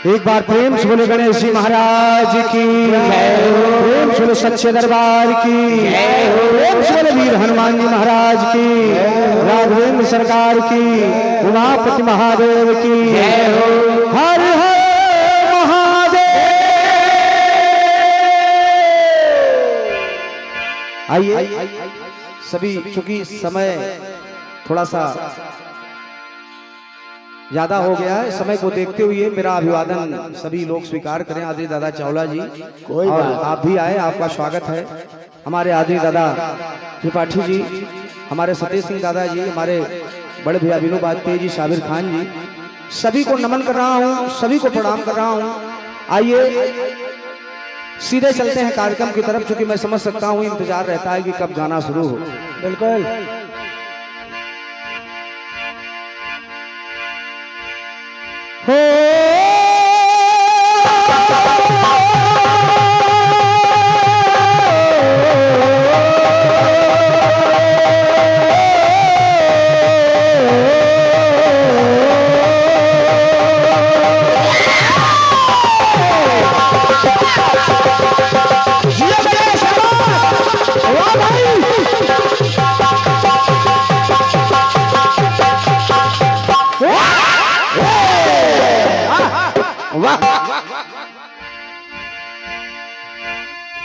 एक बार प्रेम से बोले गणेश जी महाराज की प्रेम से बोले सच्चे दरबार की प्रेम से बोले वीर हनुमान जी महाराज की राघवेंद्र सरकार की उमापति महादेव की हर हर महादेव। आइए सभी, चूंकि समय थोड़ा सा ज्यादा हो गया है, समय को देखते हुए मेरा अभिवादन सभी लोग स्वीकार करें। आदरणीय दादा चावला जी और आप भी आए, आपका स्वागत है। हमारे आदरणीय दादा त्रिपाठी जी, हमारे सतीश सिंह दादा जी, हमारे बड़े भैया विनोद वाजपेयी जी, साबिर खान जी, सभी को नमन कर रहा हूँ, सभी को प्रणाम कर रहा हूँ। आइए सीधे चलते हैं कार्यक्रम की तरफ, क्योंकि मैं समझ सकता हूँ इंतजार रहता है कि कब गाना शुरू हो। बिल्कुल हो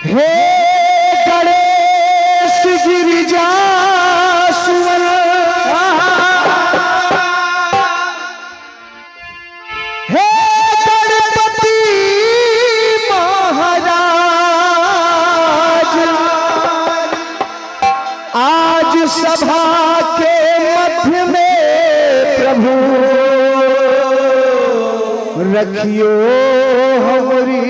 हे गणेश गिरिजा सुवन, हे गणपति महाराज, आज सभा के मध्य में प्रभु रखियो हमारी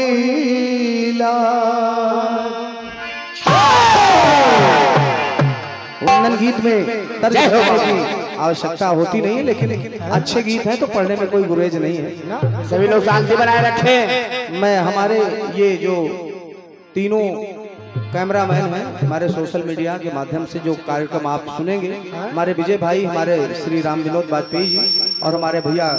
वंदन गीत में तर्ज की आवश्यकता होती नहीं है, लेकिन अच्छे गीत हैं तो पढ़ने में कोई गुरेज नहीं है ना। सभी लोग शांति बनाए रखें। मैं हमारे ये जो तीनों कैमरामैन हैं, हमारे सोशल मीडिया के माध्यम से जो कार्यक्रम आप सुनेंगे, हमारे विजय भाई, हमारे श्री राम विनोद वाजपेयी जी और हमारे भैया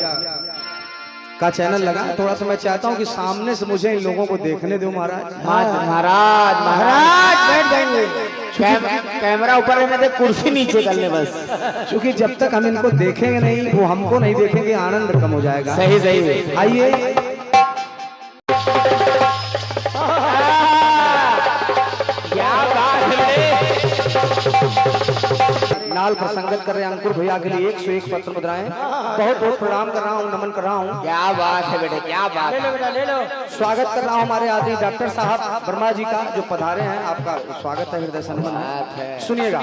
का चैनल लगा। थोड़ा सा मैं चाहता हूँ कि सामने से मुझे इन लोगों को देखने दो महाराज। महाराज महाराज बैठ जाएंगे, कैमरा ऊपर रहने दे, कुर्सी नीचे कर ले बस, क्योंकि जब तक हम इनको देखेंगे नहीं, वो हमको नहीं देखेंगे, आनंद कम हो जाएगा। सही सही। आइए नाल पर संगत कर रहे हैं अंकुर भैया के लिए 101 पत्र मुद्राएं। बहुत बहुत प्रणाम कर रहा हूँ, नमन कर रहा हूँ। क्या बात है बेटे, क्या बात है। ले लो बेटा, ले लो। स्वागत कर रहा हूँ हमारे आदरणीय डॉक्टर साहब वर्मा जी का, जो पधारे हैं। आपका स्वागत है, हृदय से नमन है। सुनिएगा।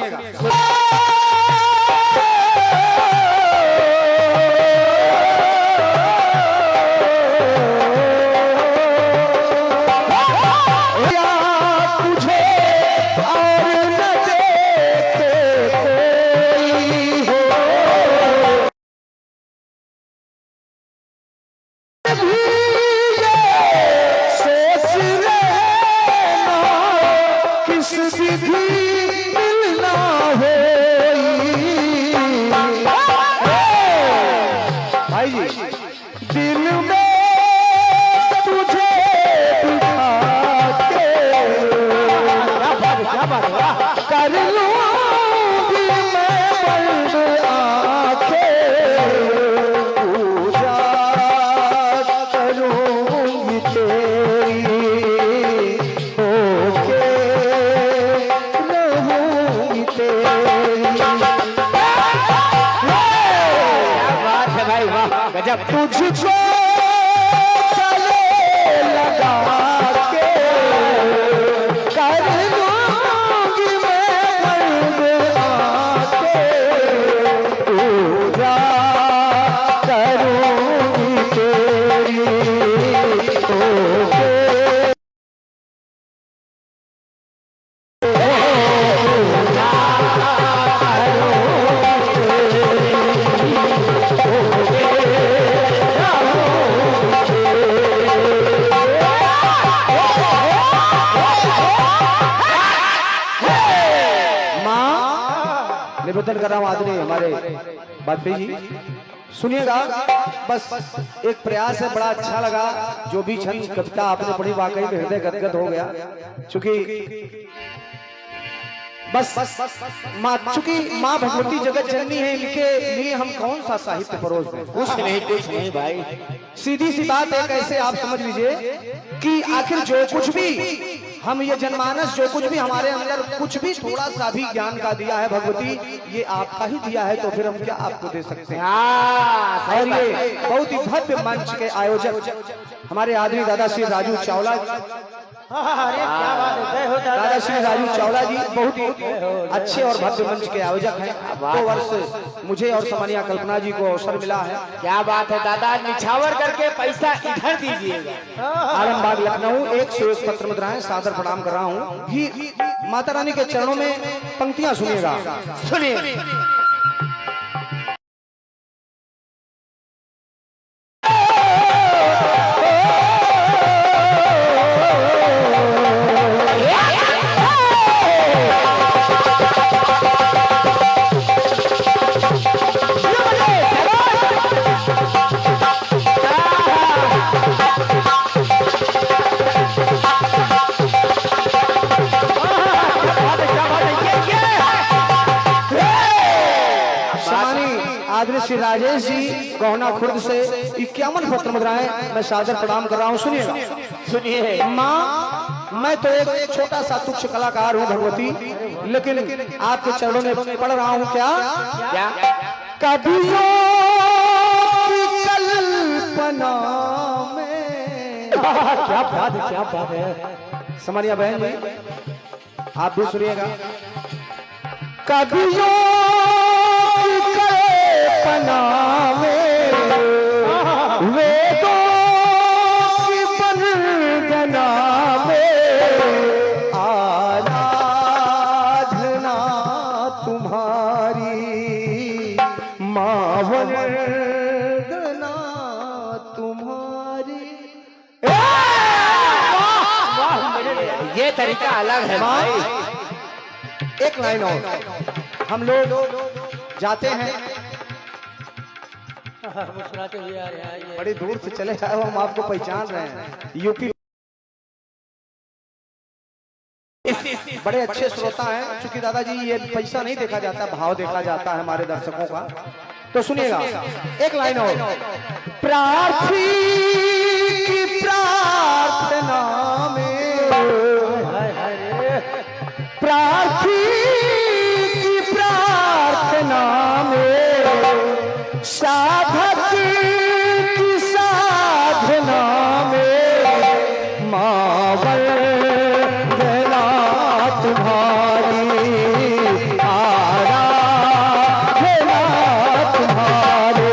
तुझको लगा के कर लूंगी मैं दर्द आके, पूजा करूंगी तेरी निवेदन कर रहा हूँ आदरणीय हमारे वाजपेयी जी, सुनिएगा, बस एक प्रयास है, बड़ा अच्छा लगा। जो भी छंद कविता आपने पढ़ी वाकई में हृदय गदगद हो गया। चूंकि बस चूंकि माँ भगवती जगत जननी है, इनके लिए हम कौन सा साहित्य परोस दें? कुछ नहीं भाई। सीधी सी बात है, कैसे आप समझ लीजिए कि आखिर जो कुछ भी हम ये जनमानस, जो कुछ भी हमारे अंदर कुछ भी थोड़ा सा भी ज्ञान का दिया है भगवती, ये आपका ही दिया है, तो फिर हम क्या आपको दे सकते हैं? और ये बहुत ही भव्य मंच के आयोजक हमारे आदरणीय दादा श्री राजू चावला, दादा श्री राजू चावला जी बहुत ही अच्छे और भव्य मंच के आयोजक हैं। 2 वर्ष मुझे और समानिया कल्पना जी को अवसर मिला है। क्या बात है दादा, निछावर करके पैसा इधर दीजिएगा। आलमबाग लखनऊ 101 पत्र मुद्राएं सादर प्रणाम कर रहा हूँ। भी माता रानी के चरणों में पंक्तियां सुनिएगा, सुनिए। आदरणीय श्री राजेश जी गोहना खुर्द से 51 पत्र मुद्राएं मैं सादर प्रणाम कर रहा हूँ। सुनिएगा, सुनिए। माँ, मैं तो एक छोटा सा तुच्छ कलाकार हूँ भगवती, लेकिन आपके चरणों में पढ़ रहा हूँ। क्या क्या कवियों की कल्पना में क्या बात है, क्या बात है। समानिया बहन जी आप भी सुनिएगा। कवियों कल्पना में वेदों की वंदना में आराधना तुम्हारी, माँ वंदना तुम्हारी। ये तरीका अलग है भाई। एक लाइन और, हम लोग जाते हैं, मुस्कुराते हुए आ रहे हैं, बड़ी दूर से चले आए, हम आपको पहचान रहे हैं। यूपी बड़े अच्छे श्रोता हैं। चूंकि दादाजी ये पैसा नहीं देखा जाता, भाव देखा जाता है हमारे दर्शकों का। तो सुनिएगा, एक लाइन और। प्रार्थी की प्रार्थना में, प्रार्थी की प्रार्थना में, साधक की साधना में, माँ वंदना तुम्हारी, आराधना तुम्हारी,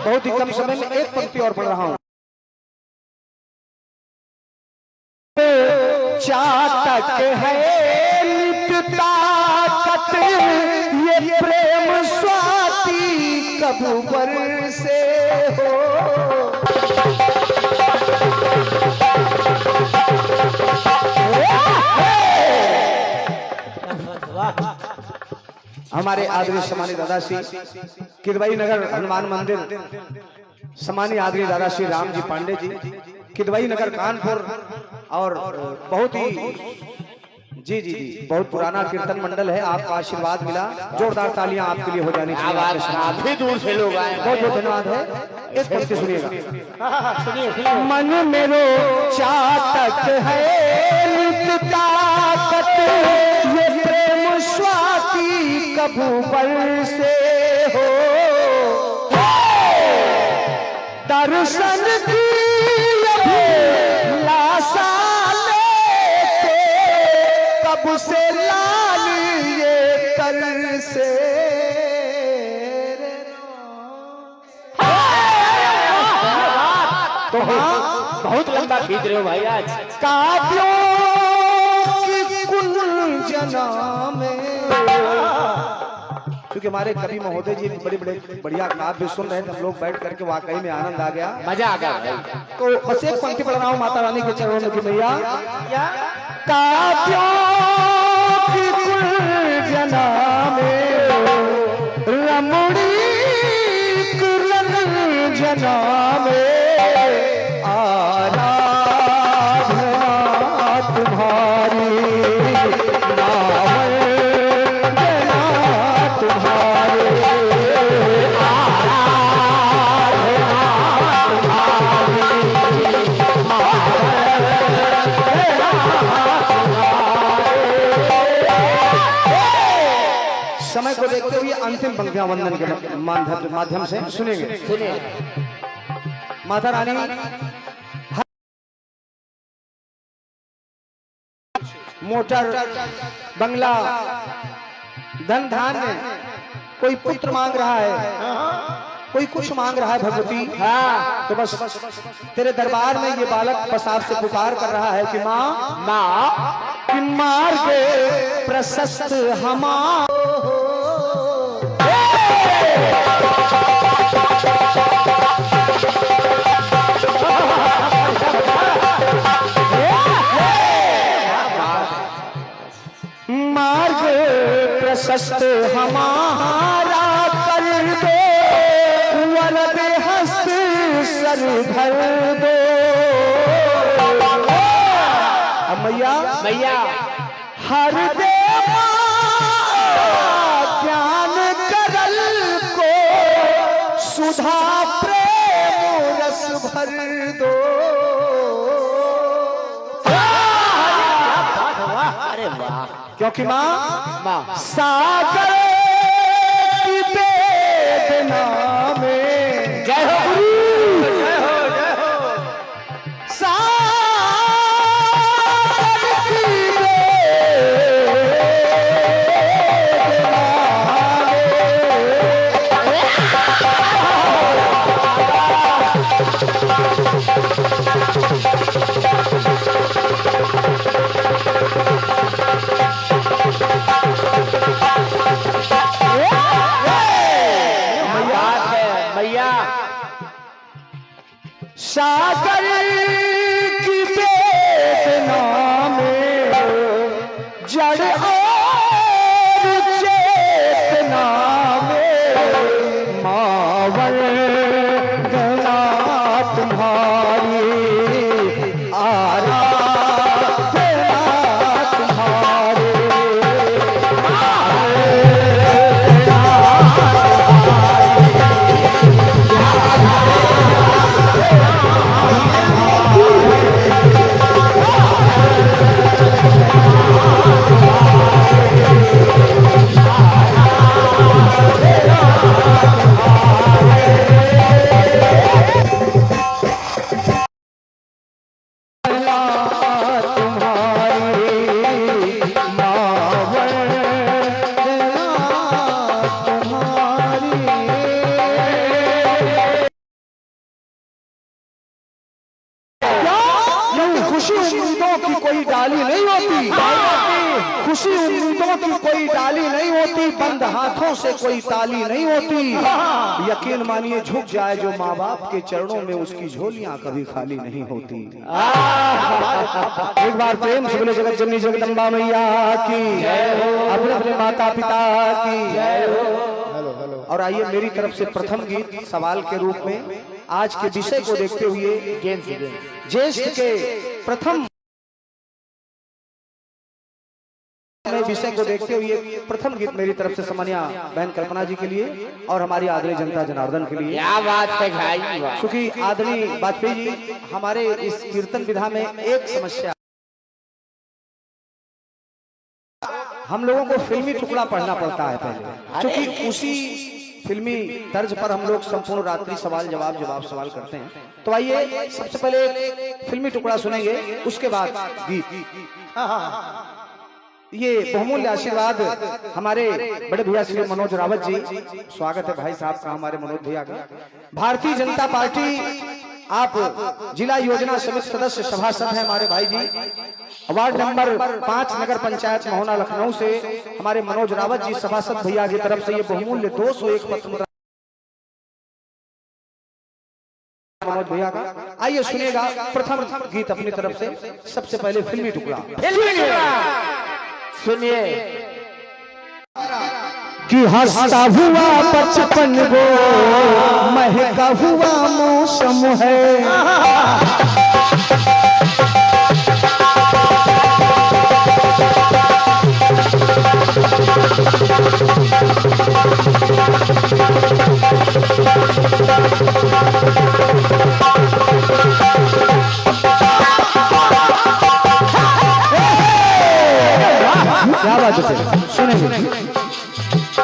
बहुत ही कम समय में एक पंक्ति और पढ़ रहा हूं। चातक है नित ताकत, ये प्रेम स्वाति कब बरसे हो। हमारे आदरणीय सम्मानित दादा श्री किदवई नगर हनुमान मंदिर, सम्मानित आदरणीय दादा श्री राम जी पांडे जी, किदवई नगर कानपुर, और बहुत ही जी जी जी बहुत पुराना कीर्तन मंडल है। आपका आशीर्वाद मिला, जोरदार तालियां आपके लिए हो जानी चाहिए। काफी दूर से लोग आए, बहुत बहुत धन्यवाद है। इस पंक्ति सुनिएगा। मन मेरो चातक है नित ताकत, ये प्रेम स्वाति कब बरसे हो। दर्शन की लाशा लेते कब से लाल ये कर से। तो हाँ, बहुत लंबा खींच रहे हो भाई आज। काव्यों की कुंजना में, क्योंकि क्योंकि हमारे कवि महोदय जी बड़े बड़े बढ़िया काव्य सुन रहे थे, हम लोग बैठ करके वाकई में आनंद आ गया, मजा आ गया। तो बस एक पंक्ति पढ़ रहा हूँ माता रानी के चरणों में कि मैया काव्यों की गुलजना में रमणी जना में आराधना तुम्हारी नावंदना तुम्हारे समय को देखते हुए अंतिम पंक्तियां वंदन के माध्यम से सुनेंगे। सुनिए। माता रानी मोटर बंगला धन धान्य, कोई पुत्र मांग रहा है, कोई कुछ मांग रहा है भगवती, हाँ तो बस तेरे दरबार में ये बालक बस आपसे पुकार कर रहा है कि माँ माँ कि मार्ग प्रशस्त हमारा मार्ग प्रशस्त हमारा कर दो, वरद हस्त सर धर दो। अब मैया मैया हर दे ज्ञान करल को, सुधा प्रेम रस भर दो। अरे वाह, क्योंकि माँ सागर की वेदना में जय हो गुरु, जय हो जय हो, सागर की वेदना सागर की वेदना में जड़ और चेतना में मावर गना तुम्हारी आराधना तुम्हारी खुशी उम्मीदों की कोई डाली नहीं होती, खुशी उम्मीदों की कोई डाली नहीं होती, बंद हाथों से कोई ताली नहीं होती। यकीन मानिए झुक जाए जो माँ बाप के चरणों में, उसकी झोलियां कभी खाली नहीं होती। एक बार प्रेम से बोले जगत जननी जगदम्बा मैया की, अपने अपने माता पिता की। और आइए मेरी तरफ से प्रथम गीत सवाल के रूप में आज के विषय को देखते हुए ज्येष्ठ के प्रथम विषय को देखते हुए प्रथम गीत मेरी तरफ से सम्मानिया बहन कल्पना जी के लिए और हमारी आदरणीय जनता जनार्दन के लिए। क्या बात है भाई, क्योंकि आदरणीय वाजपेयी जी हमारे इस कीर्तन विधा में एक समस्या, हम लोगों को फिल्मी टुकड़ा पढ़ना पड़ता है पहले, क्योंकि उसी फिल्मी तर्ज पर हम लोग संपूर्ण रात्रि सवाल जवाब करते हैं। तो आइए सबसे पहले एक फिल्मी टुकड़ा सुनेंगे, उसके बाद गीत। ये बहुमूल्य आशीर्वाद हमारे बड़े भैया श्री मनोज रावत जी, स्वागत है भाई साहब का हमारे मनोज भैया का। भारतीय जनता पार्टी आप जिला योजना समिति सदस्य सभासद हैं हमारे भाई जी। वार्ड नंबर 5 नगर पंचायत महोना लखनऊ से हमारे मनोज रावत जी सभासद भैया की तरफ से ये बहुमूल्य 201 पत्र मुद्रा मनोज भैया का। आइए सुनेगा प्रथम गीत अपनी तरफ से। सबसे पहले फिल्मी टुकड़ा सुनिए कि हंसता हुआ बचपन वो महका हुआ मौसम है। क्या बात है, सुनेंगे।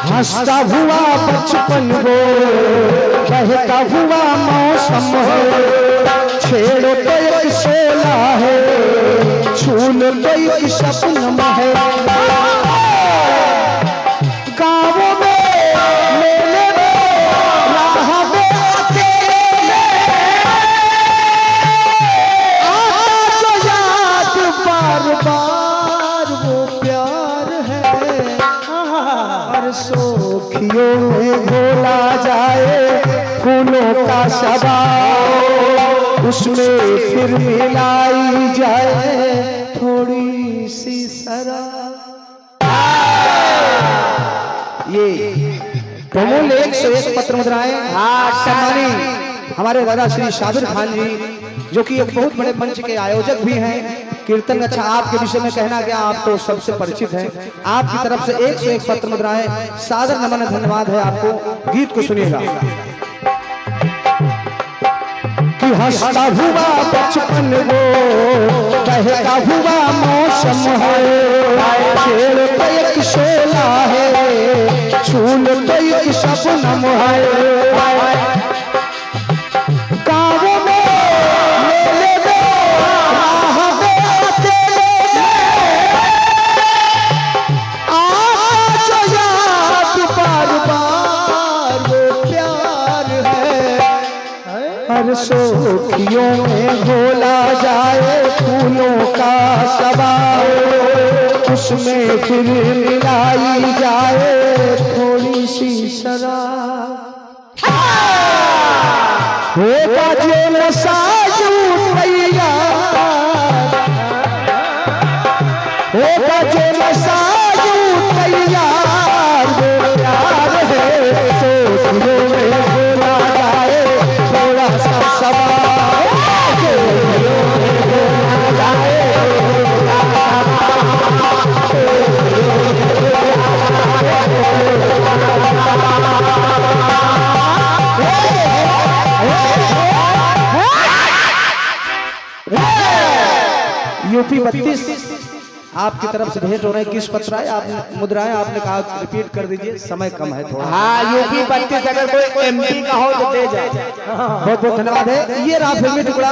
हंसता हुआ बचपन वो बहता हुआ मौसम है। छेड़ो तो एक शोला है, छूलो तो एक सपनम है। गाँव में मेले में राह में अकेले आता जो याद बार बार वो प्यार है। सोखियों में घोला जाए फूलों का शबाब, उसमें फिर मिलाई जाए थोड़ी सी शराब। ये बहुमूल्य 101 पत्र मुद्राएं सम्मानी हमारे दादा श्री साबिर खान जी, जो कि एक बहुत बड़े मंच के आयोजक भी हैं। कीर्तन अच्छा आपके विषय में कहना गया, आप तो सबसे परिचित हैं। आपकी तरफ से 101 पत्र मुद्राएं सादर नमन धन्यवाद है आपको। गीत को सुनिएगा। कि हंसता हुआ बचपन वो बहता हुआ मौसम है। छेड़ तो एक शोला है, छूल तो एक सपनम है। सोखियों में घोला जाए फूलों का शबाब, उसमें फिर मिलाई जाए थोड़ी सी शराब। होगा जो नशा तैयार, होगा जो नशा तैयार, वो प्यार है। सोखियों में घोला जाए थोड़ा सा यूपी 32 आपकी तरफ से भेंट हो रहे हैं। किस पत्र आए आप मुद्राएं आपने कहा रिपीट कर दीजिए, समय कम है थोड़ा। हाँ यूपी 32 अगर कोई एमपी का हो तो दे जाए। बहुत बहुत धन्यवाद है। ये रहा फिल्मी टुकड़ा।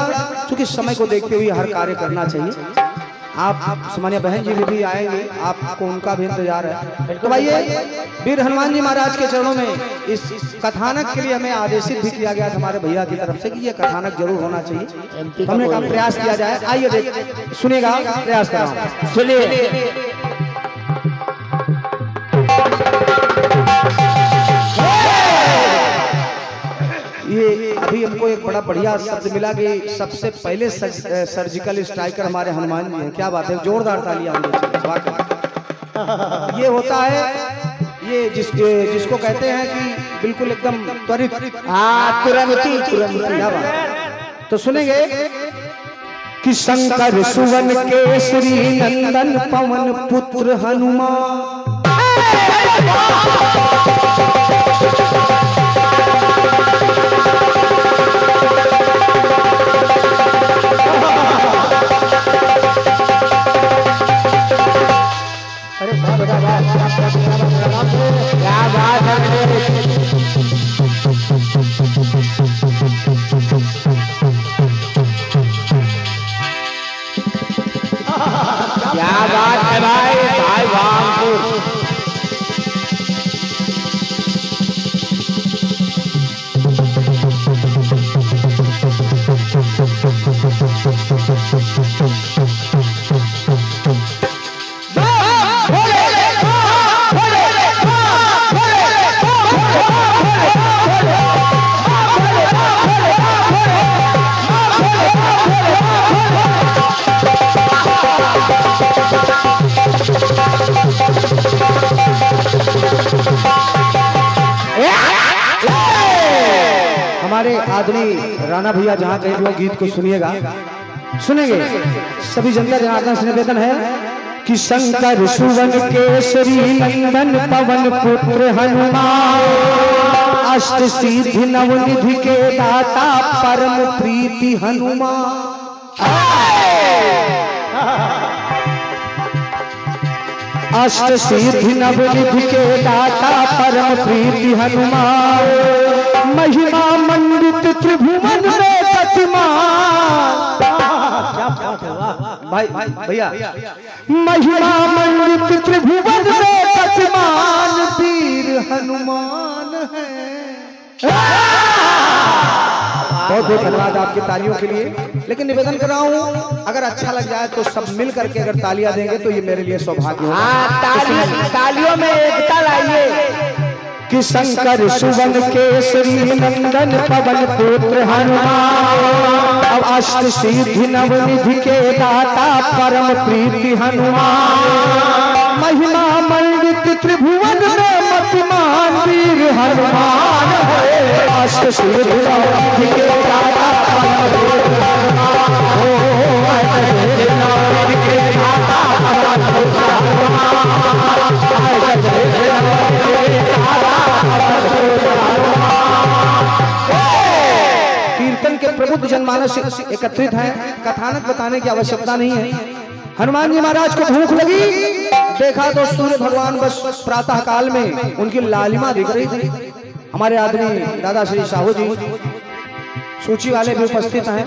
चूंकि समय को देखते हुए हर कार्य करना चाहिए। आप सामान्य बहन जी भी आएंगे, आपको उनका भी इंतजार है। तो भाई वीर हनुमान जी महाराज के चरणों में इस कथानक के लिए हमें आदेशित भी किया गया था हमारे भैया की तरफ से कि ये कथानक जरूर होना चाहिए। हमने कहा प्रयास किया जाए। आइए देख सुनेगा, प्रयास कर रहा हूं। सुनिए। ये अभी हमको एक बड़ा बढ़िया शब्द मिला कि सबसे पहले सर्जिकल स्ट्राइकर हमारे हनुमान जी हैं। क्या बात है, जोरदार तालियां होनी चाहिए। ये होता है ये जिसको कहते हैं कि बिल्कुल एकदम त्वरित, तुरंत। क्या बात। तो सुनेंगे कि शंकर सुवन केसरी नंदन पवन पुत्र हनुमान। क्या बात है भाई वाहपुर। हमारे आदमी राणा भैया जहाँ कहीं भी हो गीत को सुनिएगा, सुनेंगे सभी जनता जनार्दन से निवेदन है कि शंकर सुवन केसरी नंदन पवन पुत्र हनुमान अष्ट सिद्धि नवनिधि के दाता परम प्रीति हनुमान। अष्ट सिद्धि नवनिधि के दाता परम प्रीति हनुमान महिमा मंडित त्रिभुवन में गतिमान। भाई भैया महिमा मंडित त्रिभुवन में गतिमान वीर हनुमान है। बहुत बहुत धन्यवाद आपकी तालियों के लिए। लेकिन निवेदन कर रहा हूँ अगर अच्छा लग जाए तो सब मिल करके अगर तालियां देंगे तो ये मेरे लिए सौभाग्य होगा। तालियों में एकता लाइए कि शंकर सुवन केसरी नंदन पवन पुत्र हनुमान अब अष्ट सिद्धि नवनिधि के दाता परम प्रीति हनुमान महिमा मंडित त्रिभुवन में मतिमान वीर हनुमान है। अष्ट सिद्धि नवनिधि के दाता परम प्रीति कीर्तन के प्रबुद्ध जनमानस एकत्रित हैं, कथानक बताने की आवश्यकता नहीं है। हनुमान जी महाराज को भूख लगी, देखा तो सूर्य भगवान बस प्रातः काल में उनकी लालिमा दिख रही थी। हमारे आदमी दादा श्री साहू जी सूची वाले भी उपस्थित हैं,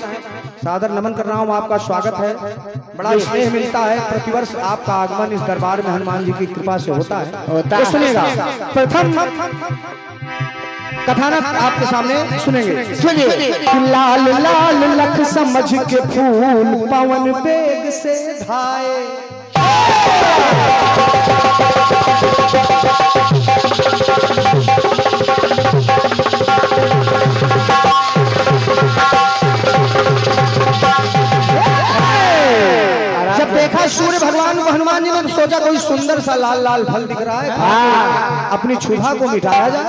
सादर नमन कर रहा हूँ, आपका स्वागत है। बड़ा स्नेह मिलता है, प्रतिवर्ष आपका आगमन इस दरबार में हनुमान जी की कृपा से होता है। तो सुनिएगा, प्रथम कथानक आपके सामने सुनेंगे। सुनिए। लाल लाल लख समझ के फूल पवन वेग से धाए जब देखा सूर्य भगवान को हनुमान जी ने सोचा कोई सुंदर सा लाल लाल फल दिख रहा है, अपनी क्षुधा को मिटाया जाए।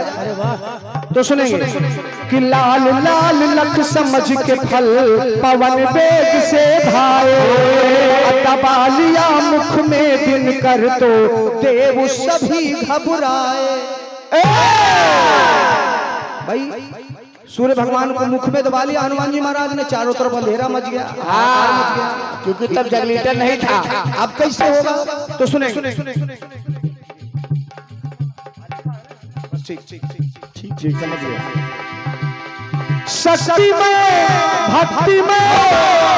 तो सुनेंगे कि लाल लाल लख समझ के फल पवन वेग से धाए दबा लिया मुख में दिन कर तो देव सभी घबराए। भाई सूर्य भगवान को मुख में दबा लिया हनुमान जी महाराज ने, चारों तरफ अंधेरा मच गया। क्योंकि तब जनरेटर नहीं था। अब कैसे होगा? तो सुने ठीक समझ गया। शक्ति में भक्ति में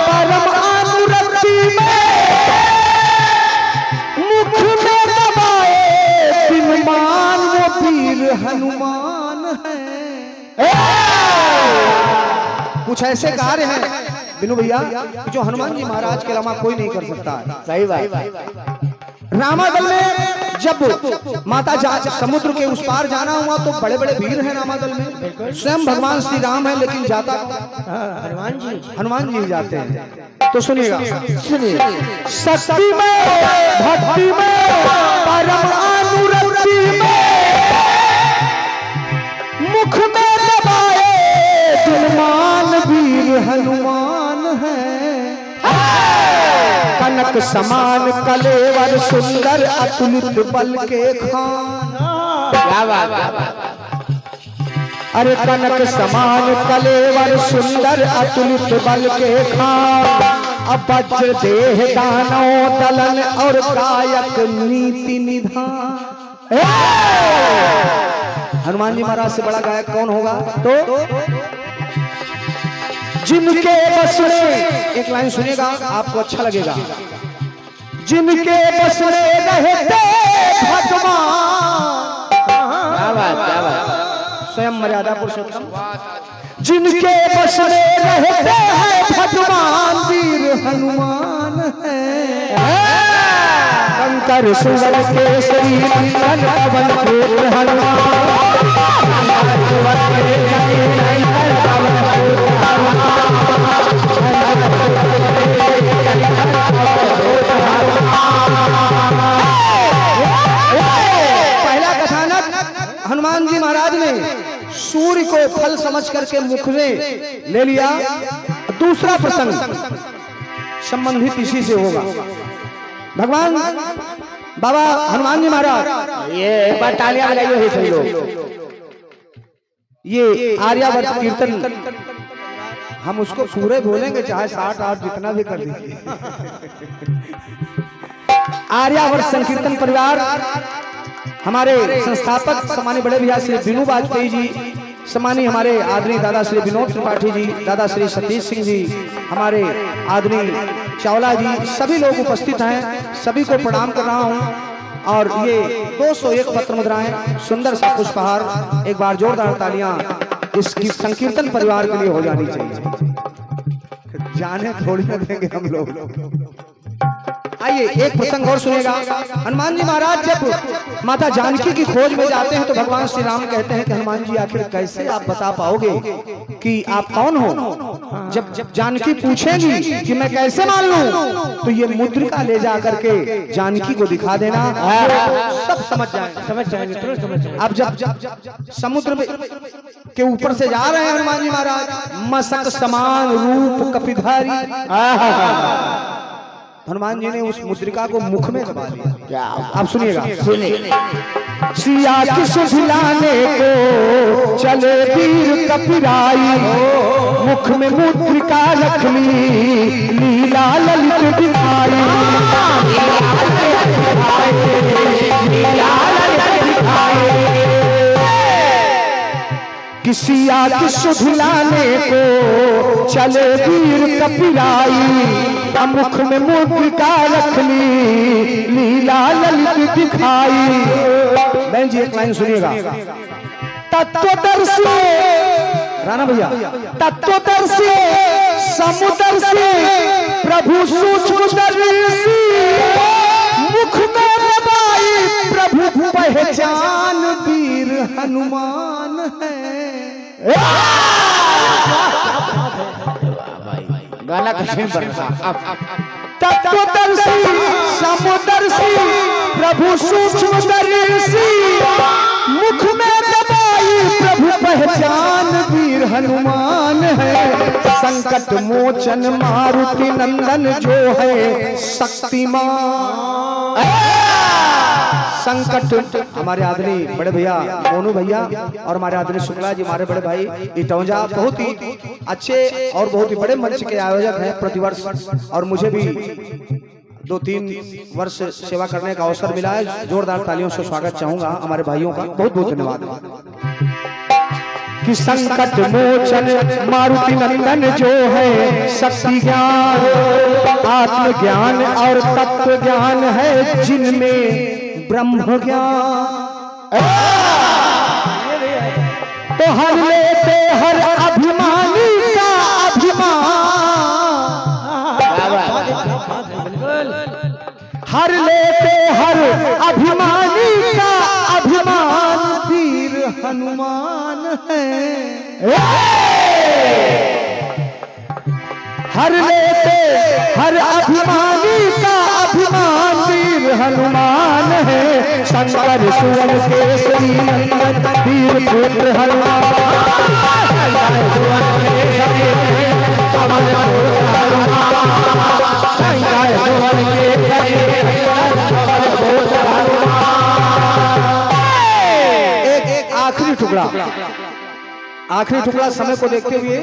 परम अनुरक्ति में मुख में दबाए बिनमान वो वीर हनुमान है। कुछ ऐसे कार्य हैं बिनु भैया जो हनुमान जी महाराज के अलावा कोई नहीं कर सकता है। सही बात। रामादल में जब माता समुद्र के उस पार जाना हुआ तो बड़े बड़े वीर हैं रामादल में, स्वयं भगवान श्री राम है, लेकिन जाता हनुमान जी जाते हैं। तो सुनिएगा, शक्ति में भक्ति में परम अनुरक्ति में मुख में दबाए बिनमान वीर हनुमान है। कनक समान कलेवर सुंदर अतुलित बल के खान। अरे कनक समान कलेवर सुंदर अतुलित बल के खान अब वज्र देह दानव दलन और कायक नीति निधान। हनुमान जी महाराज से बड़ा गायक कौन होगा? तो जिनके बस में, एक लाइन सुनिएगा आपको अच्छा लगेगा, जिनके बस में रहते भगवान, स्वयं मर्यादा पुरुषोत्तम, जिनके बस में रहते हैं भगवान वीर हनुमान है। शंकर सुवन केसरी नंदन पवन पुत्र हनुमान पहला कथानक हनुमान जी महाराज ने सूर्य को फल समझ करके मुख में ले लिया। दूसरा प्रसंग संबंधित इसी से होगा। भगवान बाबा हनुमान जी महाराज, ये एक बार तालियां बजाइए हे सभी लोग। ये आर्यावर्त कीर्तन हम उसको पूरे बोलेंगे, चाहे 60 आप जितना भी कर दीजिए। आर्यावर्त संकीर्तन परिवार, हमारे संस्थापक सम्मानीय बड़े भैया श्री विनू वाजपेयी जी, सम्मानीय हमारे आदरणीय दादा श्री विनोद त्रिपाठी जी, दादा श्री सतीश सिंह जी, हमारे आदरणीय चावला जी, सभी लोग उपस्थित हैं। सभी को प्रणाम कर रहा हूं। और ये 201 पत्र मुद्राएं, सुंदर सा पुष्पहार, एक बार जोरदार तालियां इसकी संकीर्तन परिवार के लिए हो जानी चाहिए। जाने थोड़ी ना देंगे हम लोग। आइए एक प्रसंग और सुनेगा। हनुमान जी महाराज जब माता जानकी की खोज में जाते हैं तो भगवान श्री राम कहते हैं कि हनुमान जी आखिर कैसे आप बता पाओगे कि आप कौन हो। जब जानकी पूछेंगी कि मैं कैसे मान लूं, तो ये मुद्रिका ले जा करके जानकी को दिखा देना, सब समझ जाएंगे तुरंत समझ जाएंगे। अब जब समुद्र में के ऊपर से जा रहे हैं हनुमान जी महाराज, मसक समान रूप कपिधारी, हनुमान जी ने उस मुद्रिका को मुख में दबा लिया। आप सुनिएगा, सुनिए। सिया की सुधिलाने को चले वीर कपिराई, मुख में मुद्रिका रख ली, लीला ललित दिखाई। किसिया की सुधिलाने को चले वीर कपिराई, मुख में मुद्रिका रख ली, लीला ललित दिखाई। बहन जी एक लाइन सुनिएगा। तत्वदर्शी राणा भैया, तत्वदर्शी समुदर्शी प्रभु सूक्ष्मदर्शी, मुख में दबाई प्रभु पहचान वीर हनुमान है। गाना कठिन बनता। तत्वदर्शी समुदर्शी प्रभु सूक्ष्मदर्शी, मुख में दबाई प्रभु पहचान वीर हनुमान है। संकट मोचन मारुति नंदन जो है शक्तिमान। संकट हमारे आदरणीय बड़े भैया मोनू भैया और हमारे आदरणीय शुक्ला जी, हमारे बड़े भाई इटौजा, बहुत ही अच्छे और बहुत ही बड़े मंच के आयोजक हैं प्रतिवर्ष। और मुझे भी 2-3 वर्ष सेवा करने का अवसर मिला है। जोरदार तालियों से स्वागत चाहूंगा हमारे भाइयों का। बहुत बहुत धन्यवाद। कि संकट मोचन मारुति नंदन जो है शक्ति ज्ञान, आत्म ज्ञान और तत्व ज्ञान है जिनमें ब्रह्म ज्ञान। तो हर लेते हर अभिमानी का अभिमान, हर लेते हर अभिमानी का अभिमान वीर हनुमान है। हर लेते हर अभिमानी का अभिमान वीर हनुमान है। शंकर सुवन केसरी नंदन वीर पुत्र हनुमान। एक आखिरी टुकड़ा, आखिरी टुकड़ा समय को देखते हुए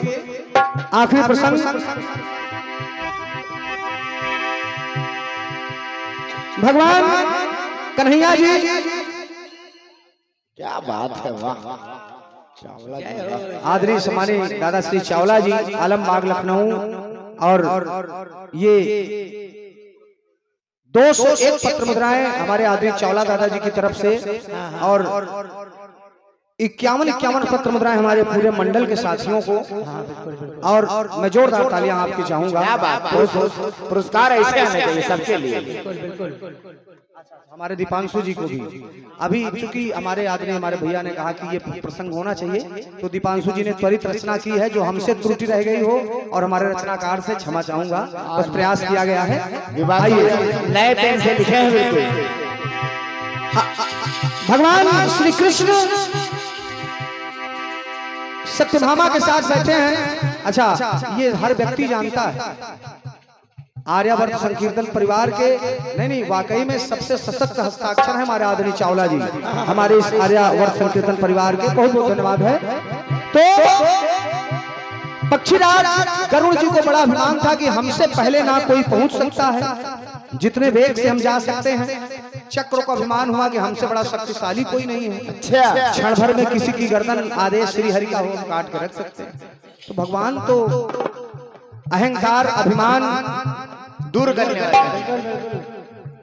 आखिरी प्रसंग। भगवान कन्हैया जी, क्या बात है, वाह। चावला जी, आदरणीय सम्मानीय दादा श्री चावला जी, आलमबाग लखनऊ। और ये 201 पत्र मुद्राएं हमारे आदरणीय चावला दादाजी की तरफ से, और 51 पत्र मुद्राएं हमारे पूरे मंडल के साथियों को। और मैं जोरदार तालियां आपकी चाहूंगा। क्या बात, पुरस्कार ऐसे आने चाहिए सबके लिए। हमारे दीपांशु जी को भी अभी, चूंकि हमारे आदरणीय हमारे भैया ने कहा कि ये प्रसंग होना चाहिए, तो दीपांशु जी ने त्वरित रचना की है। जो हमसे त्रुटि रह गई हो और हमारे रचनाकार से क्षमा चाहूंगा, बस प्रयास किया गया है। आइए नए पेन से लिखे हैं बिल्कुल। भगवान श्री कृष्ण सत्यभामा के साथ बैठे हैं। अच्छा, ये हर व्यक्ति जानता है आर्यावर्त संकीर्तन परिवार के नहीं वाकई में सबसे सशक्त हस्ताक्षर है हमारे आदरणीय चावला जी, हमारे इस आर्यावर्त संकीर्तन परिवार के बहुत बहुत धन्यवाद है। तो पक्षीराज गरुड़ जी को बड़ा अभिमान था कि हमसे पहले ना कोई पहुंच सकता है, जितने वेग से हम जा सकते हैं। चक्र को अभिमान हुआ कि हमसे बड़ा शक्तिशाली कोई नहीं है। अच्छा, क्षण भर में किसी की गर्दन आदेश श्री हरि का हो काट कर रख सकते हैं। तो भगवान तो अहंकार अभिमान दूर करने वाले,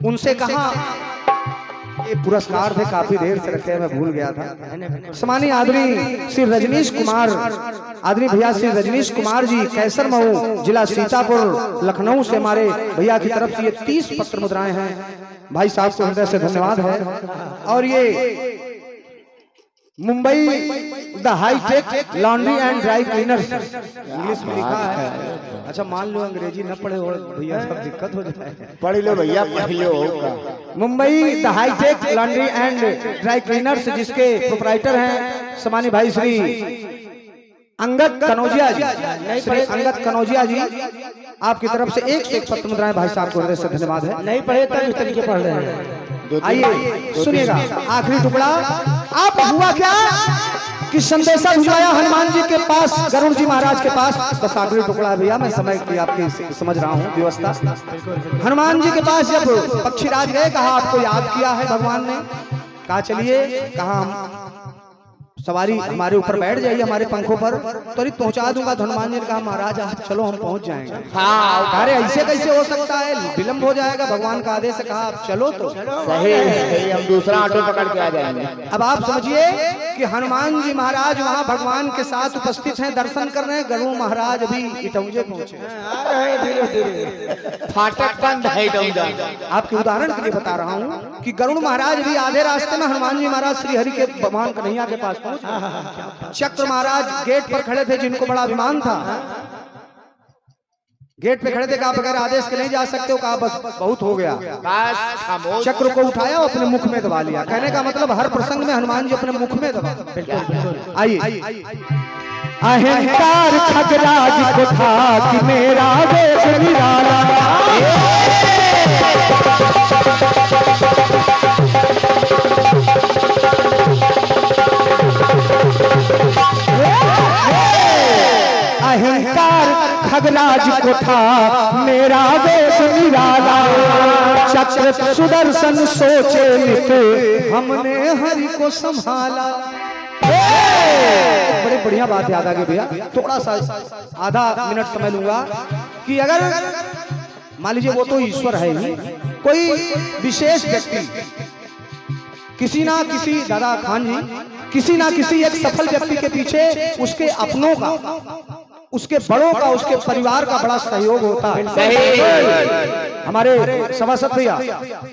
उनसे कहा ये पुरस्कार थे, काफी देर से रखे मैं भूल गया था। सम्मानीय आदरणीय श्री रजनीश कुमार, आदरणीय भैया श्री रजनीश कुमार जी कैसर मऊ जिला सीतापुर लखनऊ से हमारे भैया की तरफ से ये 30 पत्र मुद्राएं हैं। भाई साहब को हृदय से धन्यवाद है। और ये Mumbai the hitech laundry and dry cleaners English में लिखा है। अच्छा, मान लो अंग्रेजी न पढ़े और भैया सब दिक्कत हो जाए, पढ़ लो भैया, पढ़ लो। Mumbai the hitech laundry and dry cleaners, जिसके प्रोप्राइटर हैं सम्मानित भाई श्री अंगद कनौजिया जी, श्री अंगद कनौजिया जी, आपकी तरफ से 101 पत्र मुद्राएं भाई साहब को हृदय से धन्यवाद है। नहीं पढ़े तो इस तरीके पढ़ रहे हैं। आइए सुनिएगा आखिरी टुकड़ा। आप हुआ क्या कि संदेशा भिजवाया हनुमान जी के पास, गरुड़ जी महाराज के पास। बस आखिरी टुकड़ा भैया, मैं समय की आपकी समझ रहा हूँ व्यवस्था। हनुमान जी के पास जब पक्षीराज गए, कहा आपको याद किया है भगवान ने, कहा चलिए, कहा सवारी हमारे ऊपर बैठ जाइए, हमारे पंखों पर त्वरित पहुंचा दूंगा। तो हनुमान जी ने कहा महाराज आप चलो, हम पहुंच जाएंगे। हाँ, अरे ऐसे कैसे हो सकता है, विलंब हो जाएगा। भगवान का आदेश है, कहा आप चलो तो सही, हम दूसरा ऑटो पकड़ के आ जाएंगे। अब आप समझिए कि हनुमान जी महाराज वहां भगवान के साथ उपस्थित हैं, दर्शन कर रहे हैं। गरुड़ महाराज अभी इटौंजे पहुंचे, फाटक बंद है इटौंजा। आपके उदाहरण के लिए बता रहा हूँ कि गरुड़ महाराज भी आधे रास्ते में हनुमान जी महाराज श्री हरि के भगवान कन्हैया के पास। चक्र महाराज गेट पर खड़े थे, जिनको बड़ा अभिमान था, गेट पे खड़े थे। कहा बगैर आदेश के नहीं जा सकते हो, कहा बस बहुत हो गया। चक्र को उठाया और अपने मुख में दबा लिया। कहने का मतलब हर प्रसंग में हनुमान जी अपने मुख में दबा। आइए, अहंकार खगराज को था कि मेरा वेश निराला, अहंकार खगराज को था मेरा वेश निराला, चक्र सुदर्शन सोचे नित हमने हरि को संभाला। बड़ी बढ़िया बात याद आ गई भैया। थोड़ा सा आधा मिनट समय लूंगा कि अगर मान लीजिए वो तो ईश्वर है ही, कोई विशेष व्यक्ति, किसी ना किसी, दादा खान जी, किसी ना किसी एक सफल व्यक्ति के पीछे उसके अपनों का, उसके बड़ों का, उसके परिवार का बड़ा सहयोग होता है। हमारे सभासद भैया,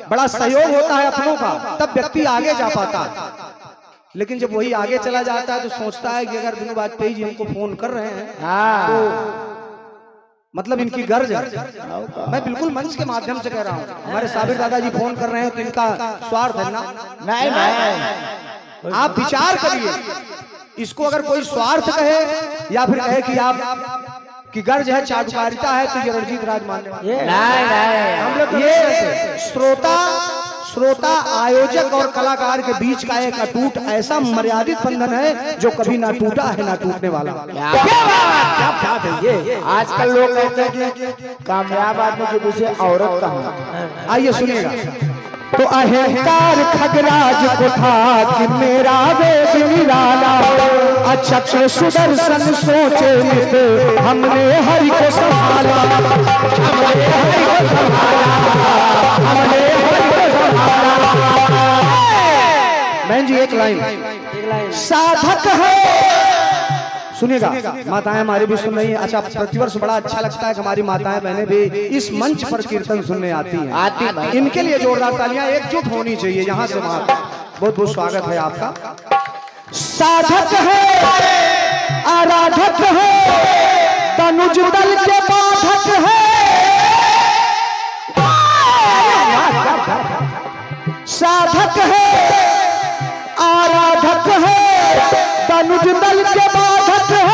बड़ा सहयोग होता है अपनों का, तब व्यक्ति आगे जा पाता है। लेकिन जब वही आगे चला जाता है तो सोचता है कि अगर विनोद वाजपेयी जी हमको फोन कर रहे हैं तो मतलब इनकी गर्ज है। मैं बिल्कुल मंच के माध्यम से कह रहा हूँ, हमारे साबिर दादा जी फोन कर रहे हैं तो इनका स्वार्थ है ना? नहीं, आप विचार करिए, इसको अगर कोई स्वार्थ कहे या फिर कहे कि आप की गर्ज है, चाटुकारिता है, तो ये रणजीत राज मानने वाले हम लोग। ये श्रोता, आयोजक और कलाकार के बीच का एक अटूट ऐसा मर्यादित बंधन है जो कभी ना टूटा है ना टूटने वाला। क्या बात है ये। आजकल लोग कहते हैं कि कामयाब आदमी के पीछे औरत कहाँ। आइए सुनिएगा। तो अहंकार खगराज को था कि मेरा वेश निराला, चक्र सुदर्शन सोचे नित हमने हरि को संभाला, हमने हरि को संभाला, हमने हरि को संभाला। बहन जी एक लाइन, साधक है, सुनिएगा, माताएं हमारी भी सुन रही हैं। अच्छा, प्रतिवर्ष बड़ा अच्छा लगता है कि हमारी माताएं बहनें भी इस मंच पर कीर्तन सुनने आती हैं। इनके लिए जोरदार तालियां एकजुट होनी चाहिए यहाँ से वहां। बहुत बहुत स्वागत है आपका। साधक है, आराधक है, तनुज दल के बाधक है, साधक है, आराधक है, तनुज दल के बाधक है,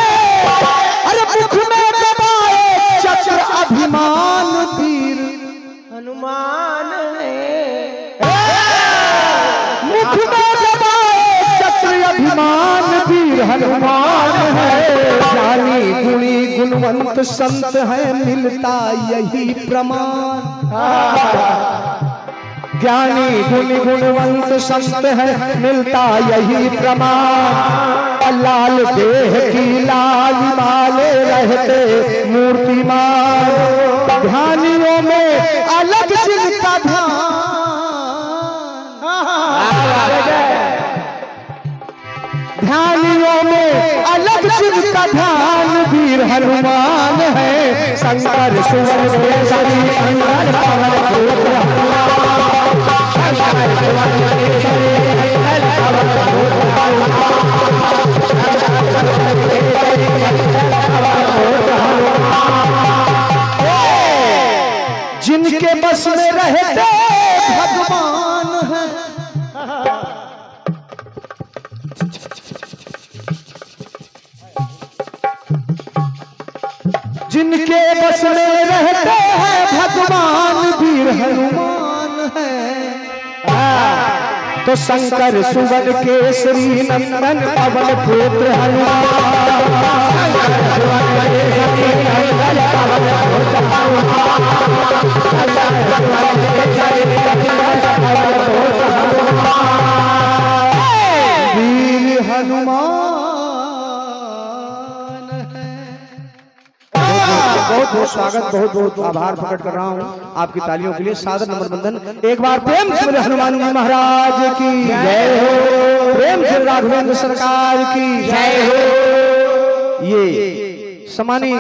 हनुमान है, ज्ञानी गुणी गुणवंत संत है, मिलता यही प्रमाण। ज्ञानी गुणी गुणवंत संत है, मिलता यही प्रमाण। लाल देह की लाल माले रहते मूर्तिमान, ध्यानियों में अलग जिनका ध्यान। ध्यानियों में अलग जिनका ध्यान, वीर हनुमान है, शंकर सुवन केसरी अंदर पवन पुत्र जिनके बस में रहते भगवान है। जिनके बस में रहते हैं भगवान, वीर हनुमान है। तो शंकर सुवन केसरी नंदन पवन पुत्र हनुमान। वीर हनुमान है। बहुत बहुत स्वागत, बहुत बहुत आभार प्रकट कर रहा हूँ आपकी तालियों के लिए। सादर नम्र वंदन। एक बार प्रेम से बोले हनुमान जी महाराज की जय हो, प्रेम से राघवेंद्र सरकार की जय हो। ये सम्मानीय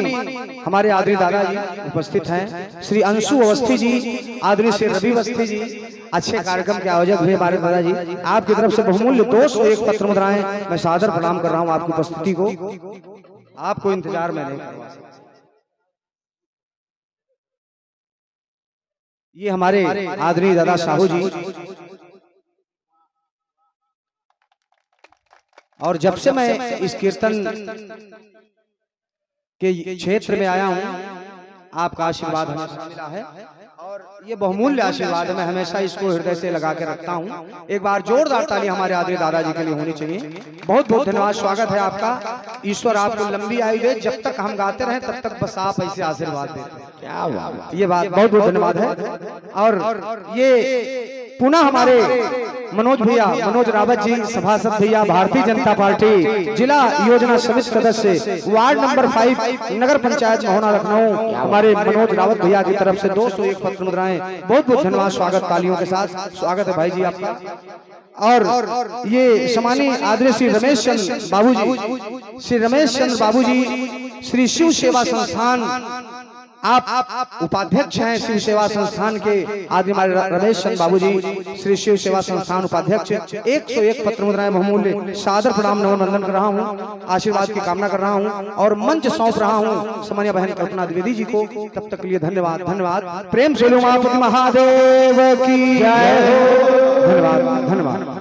हमारे आदरणीय दादाजी उपस्थित हैं, श्री अंशु अवस्थी जी, आदरणीय श्री रवि अवस्थी जी, अच्छे कार्यक्रम के आयोजक हुए हमारे दादाजी। आपकी तरफ से बहुमूल्य 201 पत्र मुद्राएं मैं सादर प्रणाम कर रहा हूँ आपकी उपस्थिति को। आपको इंतजार में नहीं करवा सकता। ये हमारे आदरणीय दादा साहू जी, और जब से मैं इस कीर्तन के क्षेत्र में आया हूं, आपका आशीर्वाद हमेशा मिला है और ये बहुमूल्य आशीर्वाद है। मैं हमेशा इसको हृदय से लगा के रखता हूं। एक बार जोरदार ताली हमारे आदरणीय दादाजी के लिए होनी चाहिए। बहुत बहुत धन्यवाद, स्वागत है आपका। ईश्वर आपको लंबी आयु दे, जब तक हम गाते रहें तब तक बस आप ऐसे आशीर्वाद देते हैं। क्या बात, ये बात बहुत बहुत धन्यवाद है। और ये पुनः हमारे मनोज भैया, मनोज रावत जी, सभासद भैया, भारतीय जनता पार्टी जिला योजना समिति सदस्य, वार्ड नंबर 5, नगर पंचायत महोना लखनऊ, हमारे मनोज रावत भैया की तरफ से 201 पत्र मुद्राएं। बहुत बहुत धन्यवाद, स्वागत तालियों के साथ स्वागत है भाई जी आपका। और ये सम्मानीय आदरणीय श्री रमेश चंद्र बाबूजी, श्री रमेश चंद्र बाबूजी, श्री शिव सेवा संस्थान, आप उपाध्यक्ष हैं शिव सेवा संस्थान के। आदरणीय हमारे रमेश चंद्र बाबूजी, श्री शिव सेवा संस्थान उपाध्यक्ष, 101 पत्र मुद्राएं बहुमूल्य सादर प्रणाम नमन वंदन कर रहा हूं, आशीर्वाद की कामना कर रहा हूं और मंच सौंप रहा हूं सम्मानीय बहन कल्पना द्विवेदी जी को। तब तक के लिए धन्यवाद, धन्यवाद। प्रेम से उमापति महादेव की जय हो। धन्यवाद, धन्यवाद।